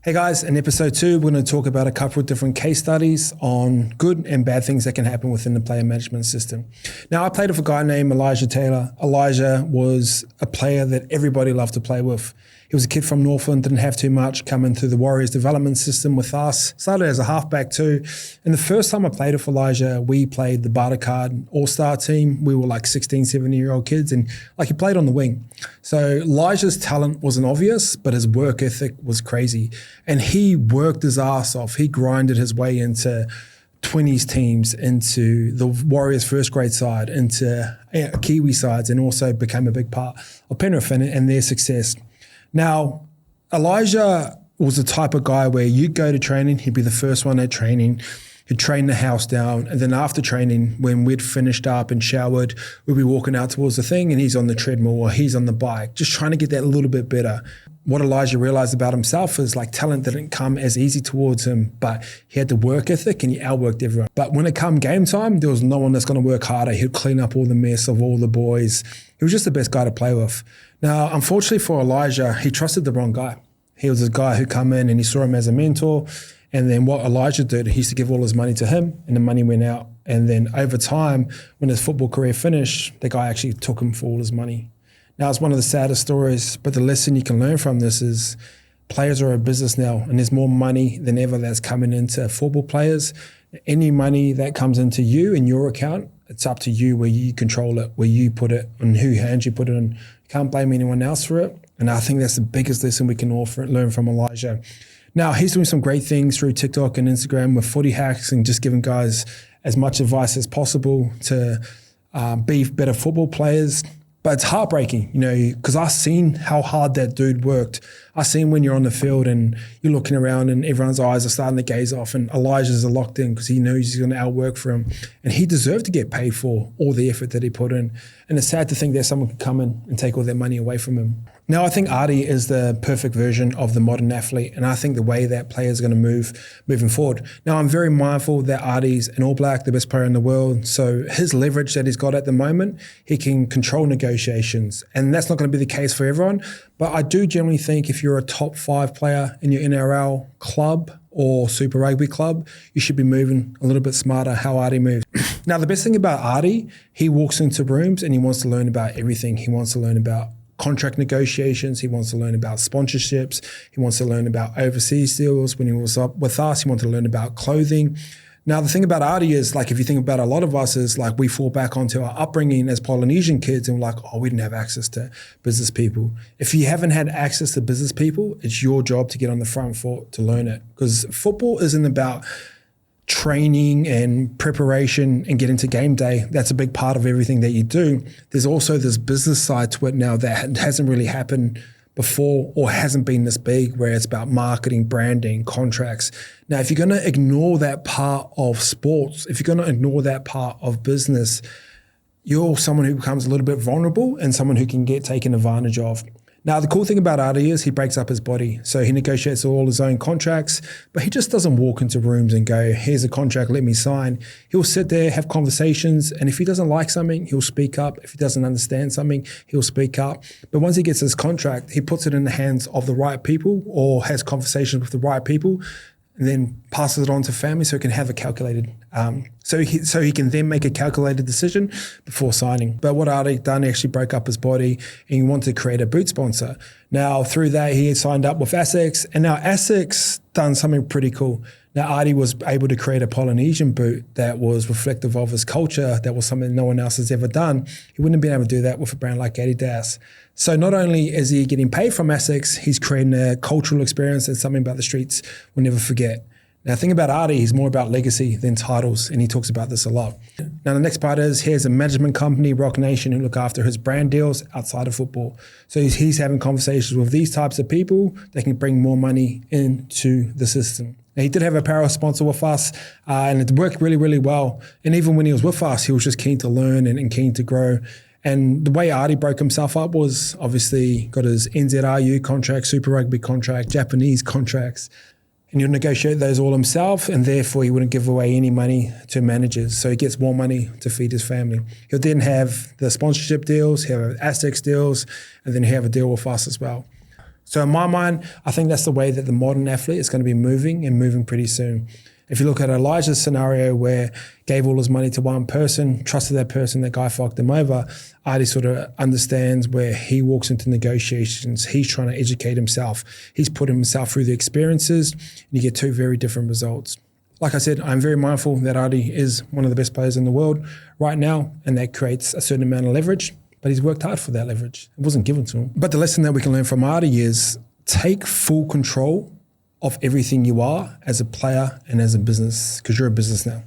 Hey guys, in episode 2, we're going to talk about a couple of different case studies on good and bad things that can happen within the player management system. Now, I played with a guy named Elijah Taylor. Elijah was a player that everybody loved to play with. He was a kid from Northland, didn't have too much, coming through the Warriors development system with us. Started as a halfback too. And the first time I played with Elijah, we played the Barter Card All-Star team. We were like 16, 17-year-old kids, and like he played on the wing. So Elijah's talent wasn't obvious, but his work ethic was crazy. And he worked his ass off. He grinded his way into 20s teams, into the Warriors first grade side, into Kiwi sides, and also became a big part of Penrith and their success. Now, Elijah was the type of guy where you'd go to training, he'd be the first one at training, he'd train the house down, and then after training, when we'd finished up and showered, we'd be walking out towards the thing and he's on the treadmill or he's on the bike, just trying to get that a little bit better. What Elijah realized about himself is like talent didn't come as easy towards him, but he had the work ethic and he outworked everyone. But when it come game time, there was no one that's going to work harder. He'd clean up all the mess of all the boys. He was just the best guy to play with. Now, unfortunately for Elijah, he trusted the wrong guy. He was a guy who come in and he saw him as a mentor. And then what Elijah did, he used to give all his money to him and the money went out. And then over time, when his football career finished, the guy actually took him for all his money. Now, it's one of the saddest stories, but the lesson you can learn from this is players are a business now, and there's more money than ever that's coming into football players. Any money that comes into you in your account, it's up to you where you control it, where you put it, and who hands you put it in. You can't blame anyone else for it. And I think that's the biggest lesson we can all learn from Elijah. Now, he's doing some great things through TikTok and Instagram with footy hacks and just giving guys as much advice as possible to be better football players. But it's heartbreaking, because I've seen how hard that dude worked. I've seen when you're on the field and you're looking around and everyone's eyes are starting to gaze off and Elijah's locked in because he knows he's going to outwork for him. And he deserved to get paid for all the effort that he put in. And it's sad to think that someone could come in and take all that money away from him. Now, I think Ardie is the perfect version of the modern athlete, and I think the way that players are going to move moving forward. Now, I'm very mindful that Ardie's an All Black, the best player in the world, so his leverage that he's got at the moment, he can control negotiations, and that's not going to be the case for everyone, but I do generally think if you're a top 5 player in your NRL club or Super Rugby club, you should be moving a little bit smarter how Ardie moves. Now, the best thing about Ardie, he walks into rooms and he wants to learn about everything. He wants to learn about contract negotiations. He wants to learn about sponsorships. He wants to learn about overseas deals. When he was up with us, he wanted to learn about clothing. Now, the thing about Ardie is, like, if you think about a lot of us, is like we fall back onto our upbringing as Polynesian kids and we're like, oh, we didn't have access to business people. If you haven't had access to business people, it's your job to get on the front foot to learn it. Because football isn't about training and preparation and getting to game day. That's a big part of everything that you do. There's also this business side to it now that hasn't really happened before or hasn't been this big, where it's about marketing, branding, contracts. Now, if you're going to ignore that part of sports, if you're going to ignore that part of business, you're someone who becomes a little bit vulnerable and someone who can get taken advantage of. Now, the cool thing about Ardie is he breaks up his body. So he negotiates all his own contracts, but he just doesn't walk into rooms and go, here's a contract, let me sign. He'll sit there, have conversations, and if he doesn't like something, he'll speak up. If he doesn't understand something, he'll speak up. But once he gets his contract, he puts it in the hands of the right people or has conversations with the right people, and then passes it on to family so he can have a calculated, so he can then make a calculated decision before signing. But what Ardie done, actually broke up his body and he wanted to create a boot sponsor. Now, through that, he had signed up with ASICS, and now ASICS done something pretty cool. Now, Ardie was able to create a Polynesian boot that was reflective of his culture. That was something no one else has ever done. He wouldn't have been able to do that with a brand like Adidas. So not only is he getting paid from ASICS, he's creating a cultural experience and something about the streets we'll never forget. Now, the thing about Ardie, he's more about legacy than titles, and he talks about this a lot. Now, the next part is he has a management company, Rock Nation, who look after his brand deals outside of football. So he's having conversations with these types of people that can bring more money into the system. Now, he did have a apparel sponsor with us, and it worked really, really well. And even when he was with us, he was just keen to learn and keen to grow. And the way Ardie broke himself up was obviously got his NZRU contract, Super Rugby contract, Japanese contracts. And he'll negotiate those all himself, and therefore he wouldn't give away any money to managers. So he gets more money to feed his family. He'll then have the sponsorship deals, he'll have ASICS deals, and then he'll have a deal with us as well. So in my mind, I think that's the way that the modern athlete is going to be moving and moving pretty soon. If you look at Elijah's scenario where gave all his money to one person, trusted that person, that guy fucked him over, Ardie sort of understands where he walks into negotiations. He's trying to educate himself. He's putting himself through the experiences, and you get two very different results. Like I said, I'm very mindful that Ardie is one of the best players in the world right now, and that creates a certain amount of leverage, but he's worked hard for that leverage. It wasn't given to him. But the lesson that we can learn from Ardie is take full control of everything you are as a player and as a business, because you're a business now.